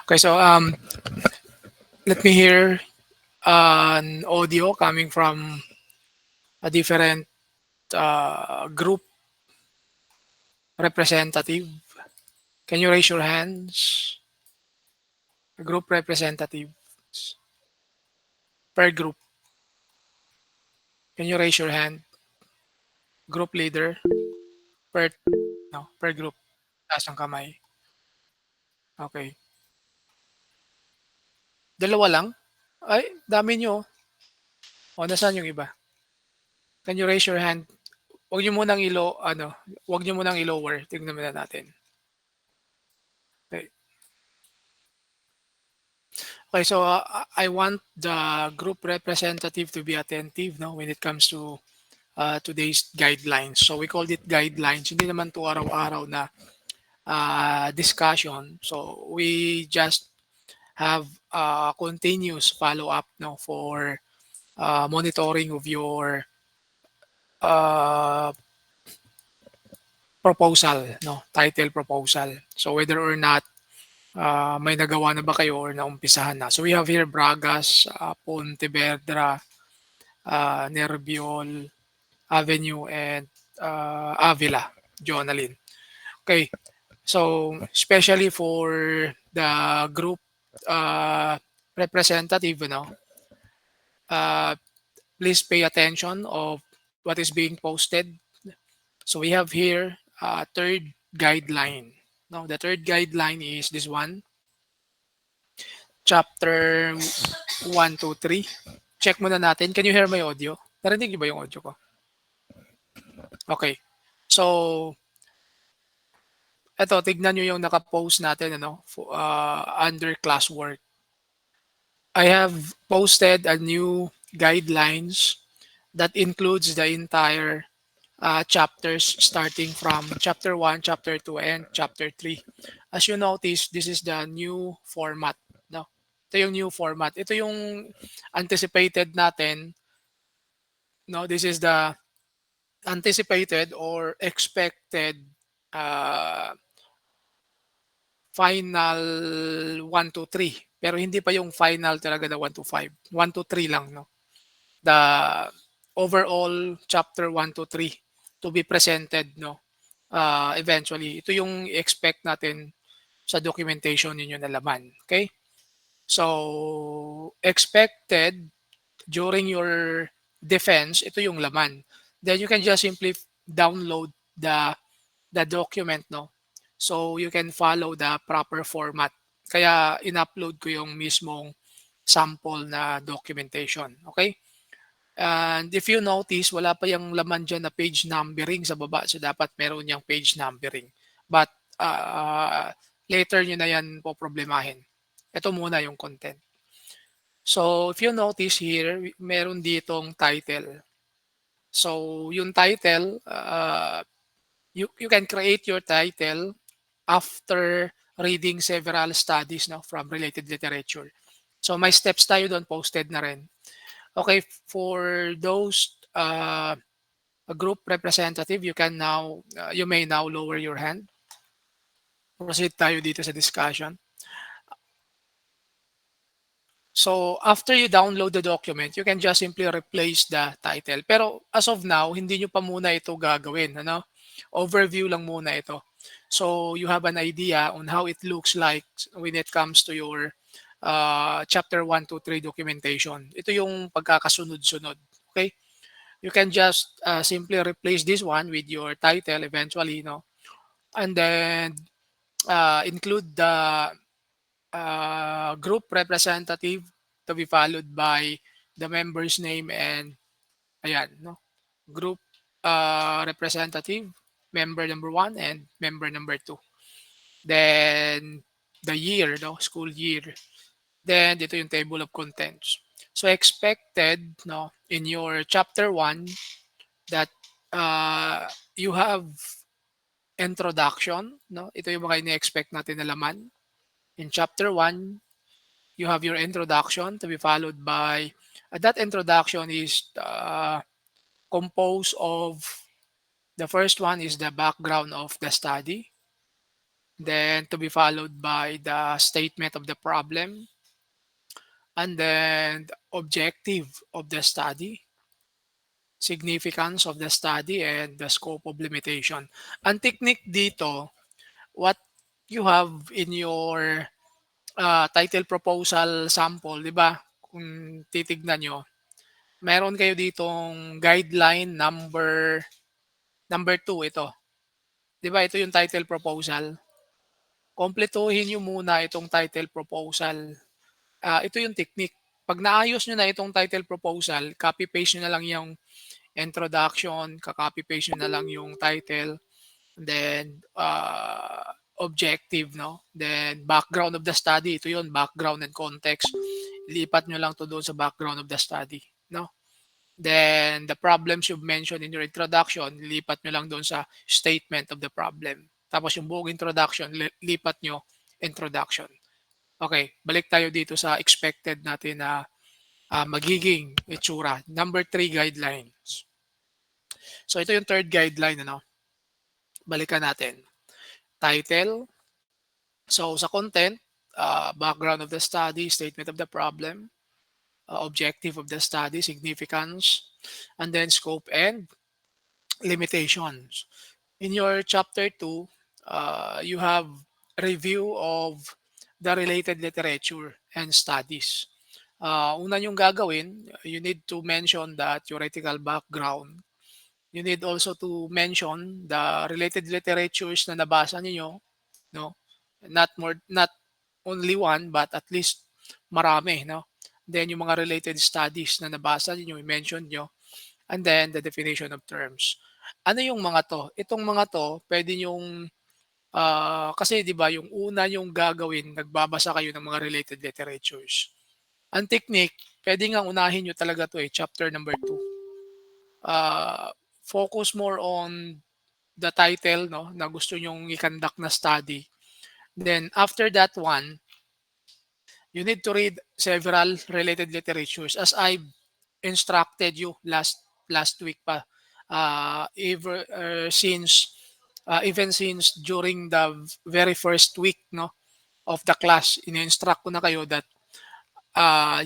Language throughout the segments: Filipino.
Okay, so let me hear an audio coming from a different group representative. Can you raise your hands? Group representative per group. Can you raise your hand? Group leader per no, per group. Taas ang kamay. Okay. Dalawa lang? Ay, dami nyo. O, nasaan yung iba? Can you raise your hand? Huwag nyo munang huwag nyo munang i-lower. Tingnan muna natin. Okay. Okay, so I want the group representative to be attentive, no, when it comes to today's guidelines. So we called it guidelines. Hindi naman to araw-araw na discussion. So we just have continuous follow-up, no, for monitoring of your uh, proposal, no, title proposal. So whether or not may nagawa na ba kayo or naumpisahan na. So we have here Bragas, Pontevedra, Nerbiol, Avenue, and Avila, Jonalyn. Okay, so especially for the group representative, uh, please pay attention of what is being posted. So we have here third guideline. Now the third guideline is this one, chapter 1 to 3. Check muna natin. Can you hear my audio? Narinig niyo ba yung audio ko? Okay. So, eto, tignan nyo yung nakapost natin under classwork. I have posted a new guidelines that includes the entire chapters starting from chapter 1, chapter 2, and chapter 3. As you notice, this is the new format. No? Ito yung new format. Ito yung anticipated natin. No? This is the anticipated or expected uh, final 1 to 3. Pero hindi pa yung final talaga na 1 to 5. 1 to 3 lang, no? The overall chapter 1 to 3 to be presented, no? Eventually, ito yung expect natin sa documentation ninyo na laman. Okay? So, expected during your defense, ito yung laman. Then you can just simply download the document, no? So you can follow the proper format. Kaya in-upload ko yung mismong sample na documentation. Okay? And if you notice, wala pa yung laman dyan na page numbering sa baba. So dapat meron yung page numbering. But later nyo na yan po problemahin. Ito muna yung content. So if you notice here, meron ditong title. So yung title, you can create your title after reading several studies, no, from related literature. So my steps tayo doon, posted na rin. Okay, for those a group representative, you may now lower your hand. Proceed tayo dito sa discussion. So after you download the document, you can just simply replace the title. Pero as of now, hindi nyo pa muna ito gagawin. Ano? Overview lang muna ito. So you have an idea on how it looks like when it comes to your chapter 1 to 3 documentation. Ito yung pagkakasunod-sunod. Okay? You can just simply replace this one with your title eventually, no? And then include the group representative to be followed by the member's name and ayan, no? Group representative, member number 1 and member number 2. Then the year, no? School year. Then dito yung table of contents. So expected, no, in your chapter 1 that you have introduction, no? Ito yung mga ini-expect natin na laman. In chapter 1, you have your introduction to be followed by that introduction is composed of the first one is the background of the study. then to be followed by the statement of the problem, and then the objective of the study, significance of the study, and the scope of limitation. Ang technique dito, what you have in your title proposal sample, 'di ba? Kung titignan nyo, meron kayo ditong guideline number 2 ito. 'Di ba ito yung title proposal? Kumpletuhin niyo muna itong title proposal. Ito yung technique. 'Pag naayos niyo na itong title proposal, copy paste niyo na lang yung introduction, ka-copy paste niyo na lang yung title, then objective, no? Then background of the study, ito yun, background and context. Lipat nyo lang to doon sa background of the study, no? Then the problems you've mentioned in your introduction, lipat nyo lang doon sa statement of the problem. Tapos yung buong introduction, lipat nyo introduction. Okay, balik tayo dito sa expected natin na magiging itsura. Number 3 guidelines. So ito yung third guideline, ano? Balikan natin. Title. So sa content, background of the study, statement of the problem, objective of the study, significance, and then scope and limitations. In your chapter 2, you have review of the related literature and studies. Una yung gagawin, you need to mention the theoretical background. You need also to mention the related literatures na nabasa niyo, no? Not only one but at least marami, no? Then yung mga related studies na nabasa niyo, i-mention niyo, and then the definition of terms. Ano yung mga 'to? Itong mga 'to puwede niyong, kasi 'di ba yung una yung gagawin, nagbabasa kayo ng mga related literatures. Ang technique, puwede ngang unahin niyo talaga 'to, eh, chapter number 2. Focus more on the title, 'no, na gusto niyong i-conduct na study. Then after that one, you need to read several related literatures as I instructed you last week pa. Since even since during the very first week, no, of the class, ini-instruct ko na kayo that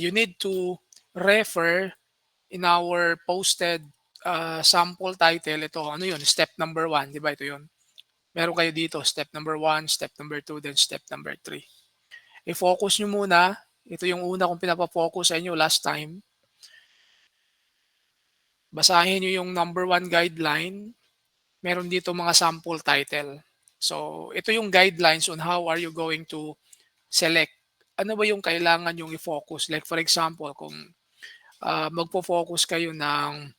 you need to refer in our posted sample title. Ito, ano yun? Step number 1, di ba? Ito yun. Meron kayo dito, step number 1, step number 2, then step number 3. I-focus nyo muna. Ito yung una kong pinapa-focus sa inyo last time. Basahin nyo yung number 1 guideline. Meron dito mga sample title. So, ito yung guidelines on how are you going to select. Ano ba yung kailangan yung i-focus? Like for example, kung magpo-focus kayo ng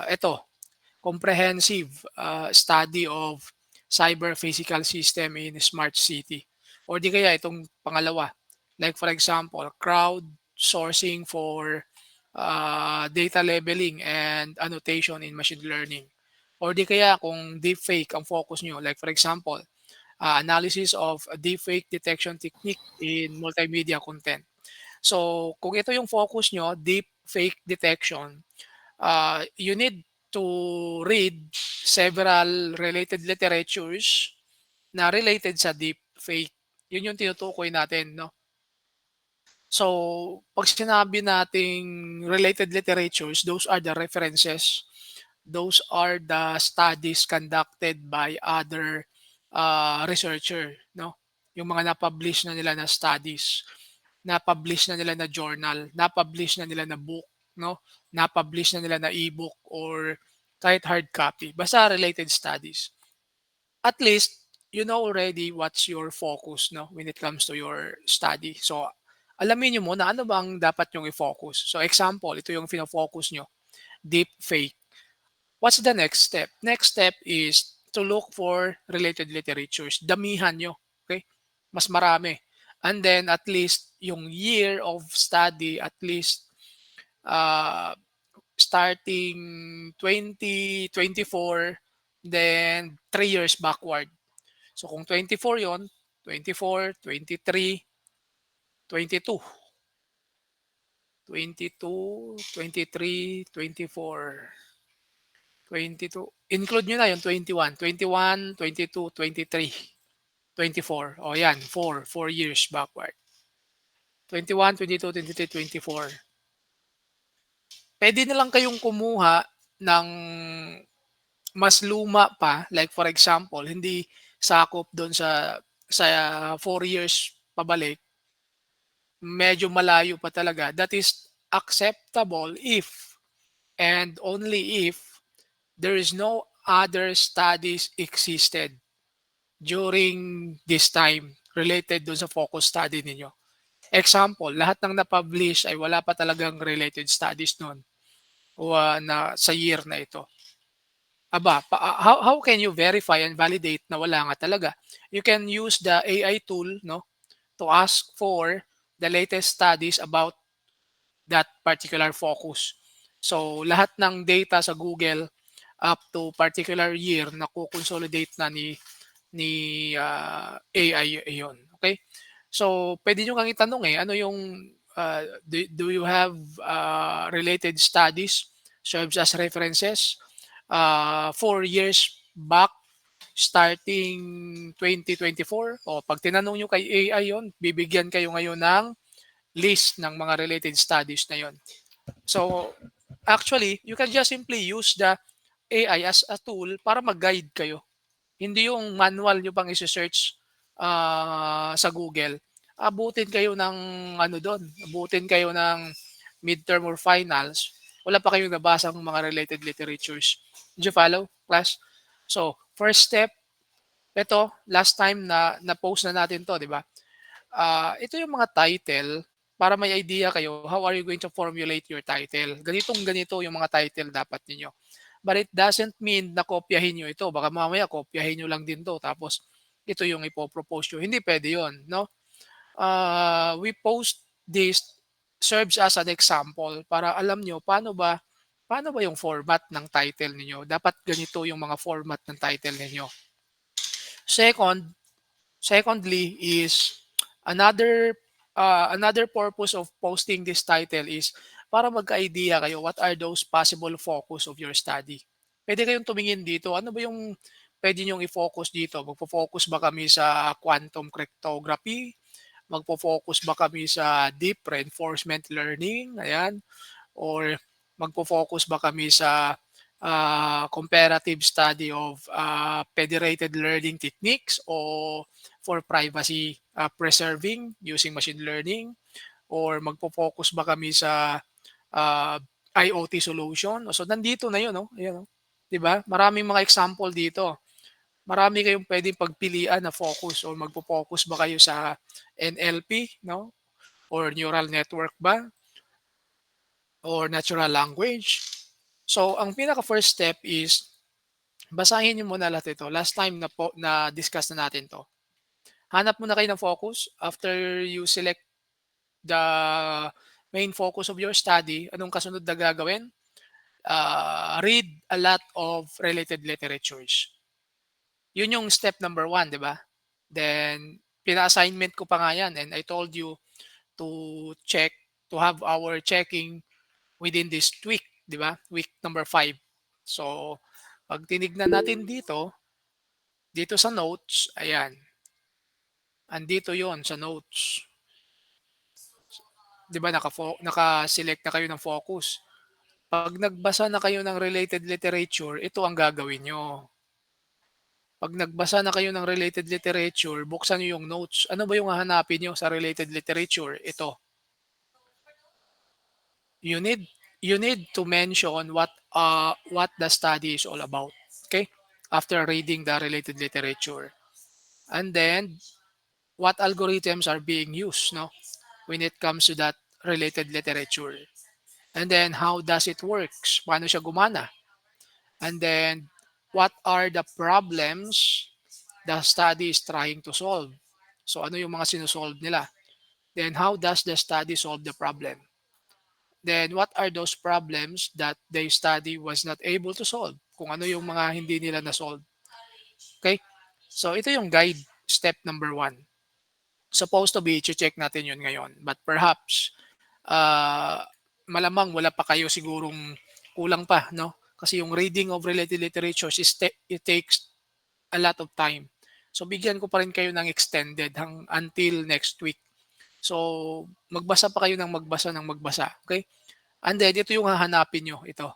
ito, comprehensive study of cyber physical system in smart city. Or di kaya itong pangalawa, like for example, crowd sourcing for data labeling and annotation in machine learning. Or di kaya kung deepfake ang focus nyo, like for example, analysis of a deepfake detection technique in multimedia content. So kung ito yung focus nyo, deepfake detection, you need to read several related literatures na related sa deepfake. Yun yung tinutukoy natin, no? So, pag sinabi nating related literatures, those are the references. Those are the studies conducted by other researcher, no? Yung mga na-publish na nila na studies, na-publish na nila na journal, na-publish na nila na book, no? Na-publish na nila na ebook or kahit hard copy. Basta related studies. At least you know already what's your focus, no, when it comes to your study. So alamin niyo muna ano bang dapat yung i-focus. So example, ito yung fino-focus nyo, deep fake. What's the next step? Next step is to look for related literatures. Damihan nyo, okay? Mas marami. And then at least yung year of study, at least uh, starting 2024, then 3 years backward. So kung 24 yon, 24, 23, 22, 22, 23, 24, 22. Include nyo na yung 21, 21, 22, 23. 24. O yan, 4 years backward. 21, 22, 23, 24. Puwede na lang kayong kumuha ng mas luma pa, like for example, hindi sakop do'n sa 4 years pabalik, medyo malayo pa talaga. That is acceptable if and only if there is no other studies existed during this time related do'n sa focus study ninyo. Example, lahat ng na-publish ay wala pa talagang related studies no'n o, na sa year na ito. Aba, how can you verify and validate na wala nga talaga? You can use the AI tool 'no, to ask for the latest studies about that particular focus. So, lahat ng data sa Google up to particular year nako-consolidate na ni AI iyon, okay. So, puwede niyo ngang itanong, eh, ano yung, do you have, related studies serves as references, 4 years back starting 2024? O 'pag tinanong niyo kay AI yon, bibigyan kayo ngayon ng list ng mga related studies na yon. So, actually, you can just simply use the AI as a tool para mag-guide kayo. Hindi yung manual niyo pang ise-search, sa Google. Abutin kayo ng ano dun, abutin kayo ng midterm or finals, wala pa kayong nabasang mga related literatures. Did you follow, class? So, first step, eto last time na na-post na natin 'to, 'di ba? Ito yung mga title para may idea kayo, how are you going to formulate your title? Ganitong ganito yung mga title dapat ninyo. But it doesn't mean na kopyahin niyo ito. Baka mamaya kopyahin niyo lang din 'to tapos ito yung ipo-propose niyo. Hindi puwede 'yun, 'no? We post this serves as an example para alam niyo paano ba yung format ng title ninyo. Dapat ganito yung mga format ng title ninyo. Second Secondly is another purpose of posting this title is para magka-idea kayo what are those possible focus of your study. Puwede kayong tumingin dito, ano ba yung puwede niyong i-focus dito? Magfo-focus ba kami sa quantum cryptography? Magfo-focus ba kami sa deep reinforcement learning? Ayan. Or magfo-focus ba kami sa, comparative study of, federated learning techniques o for privacy, preserving using machine learning? Or magfo-focus ba kami sa, ah, IoT solution? So, nandito na 'yun 'no, ayan, oh, 'di ba? Maraming mga example dito. Marami kayong puwedeng pagpilian na focus or magfo-focus ba kayo sa NLP 'no, or neural network ba or natural language? So, ang pinaka-first step is basahin niyo muna lahat ito. Last time na-discuss na natin 'to. Hanap muna kayo ng focus after you select the main focus of your study. Anong kasunod na gagawin? Read a lot of related literatures. Yun yung step number 1, 'di ba? Then pina-assignment ko pa nga 'yan and I told you to check, to have our checking within this week, 'di ba? Week number 5. So, 'pag tinignan natin dito sa notes, ayan, andito 'yon sa notes. 'Di ba naka-select na kayo ng focus. 'Pag nagbasa na kayo ng related literature, ito ang gagawin niyo. 'Pag nagbasa na kayo ng related literature, buksan niyo yung notes. Ano ba yung hahanapin niyo sa related literature? Ito, you need you need to mention what the study is all about, okay? After reading the related literature. And then what algorithms are being used, no, when it comes to that related literature. And then how does it works? Paano siya gumana? And then what are the problems the study is trying to solve? So ano yung mga sinosolve nila? Then how does the study solve the problem? Then what are those problems that the study was not able to solve? Kung ano yung mga hindi nila na-solve. Okay? So ito yung guide, step number 1. Supposed to be check natin yun ngayon. But perhaps, ah, malamang wala pa kayo sigurong kulang pa, no? Kasi yung reading of related literatures it takes a lot of time. So bigyan ko pa rin kayo ng extended until next week. So magbasa pa kayo ng magbasa ng magbasa, okay? And then ito yung hahanapin nyo, ito.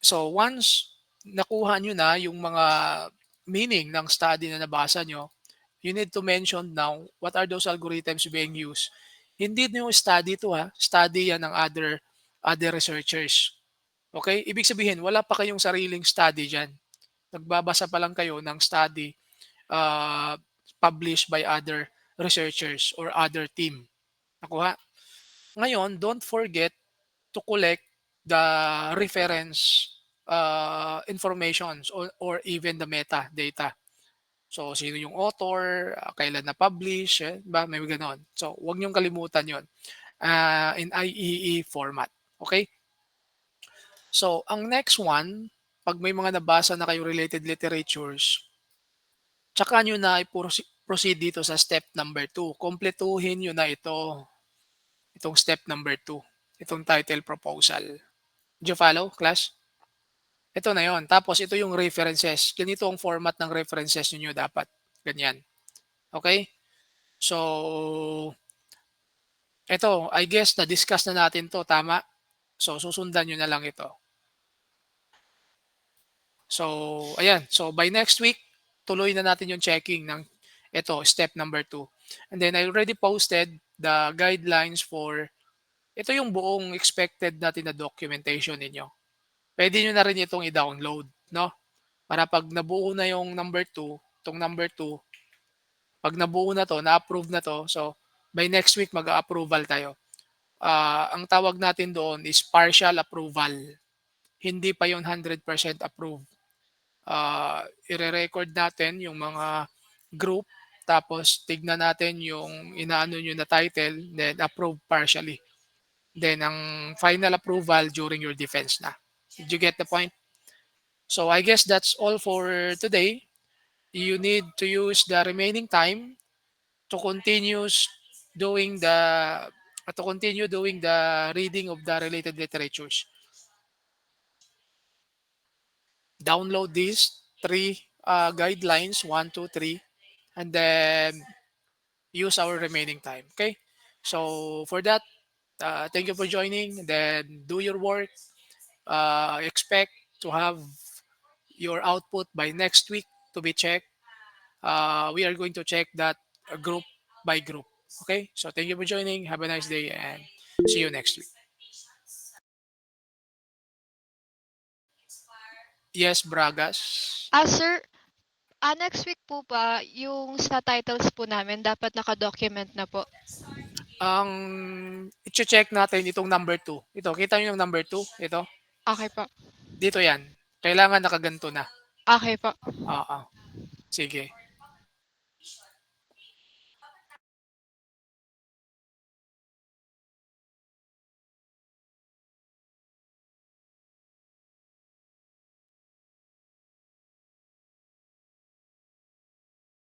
So once nakuha nyo na yung mga meaning ng study na nabasa nyo, you need to mention now what are those algorithms being used. Hindi nyo study to ha, study yan ng other researchers. Okay? Ibig sabihin, wala pa kayong sariling study dyan. Nagbabasa pa lang kayo ng study uh, published by other researchers or other team. Nakuha? Ngayon, don't forget to collect the reference informations or even the metadata. So, sino yung author, kailan na-publish, ba? May ganon. So, huwag niyong kalimutan yon in IEE format. Okay? So, ang next one, pag may mga nabasa na kayo related literatures, tsaka nyo na proceed dito sa step number 2. Kompletuhin nyo na ito. Itong step number 2. Itong title proposal. Did you follow, class? Ito na yon. Tapos ito yung references. Ganito ang format ng references niyo dapat. Ganyan. Okay? So, ito, I guess na-discuss na natin to, tama? So, susundan nyo na lang ito. So, ayan. So, by next week, tuloy na natin yung checking ng ito, step number 2. And then, I already posted the guidelines for ito yung buong expected natin na documentation ninyo. Pwede nyo na rin itong i-download, no? Para pag nabuo na yung number 2, itong number 2, pag nabuo na to, na-approve na to, so by next week mag-approval tayo. Ang tawag natin doon is partial approval. Hindi pa yon 100% approved. I-record natin yung mga group, tapos tignan natin yung inaano nyo na title, then approve partially. Then ang final approval during your defense na. Did you get the point? So I guess that's all for today. You need to use the remaining time to continue doing the reading of the related literatures. Download these 3 guidelines, 1, 2, 3, and then use our remaining time. Okay? So for that, thank you for joining. Then do your work. Expect to have your output by next week to be checked. We are going to check that group by group. Okay? So thank you for joining. Have a nice day and see you next week. Yes, Bragas. Sir, next week po ba, yung sa titles po namin, dapat naka-document na po? Ang i-check natin itong number 2. Ito, kita nyo yung number 2? Ito. Okay po. Dito yan. Kailangan nakaganto na. Okay po. Oo. Sige.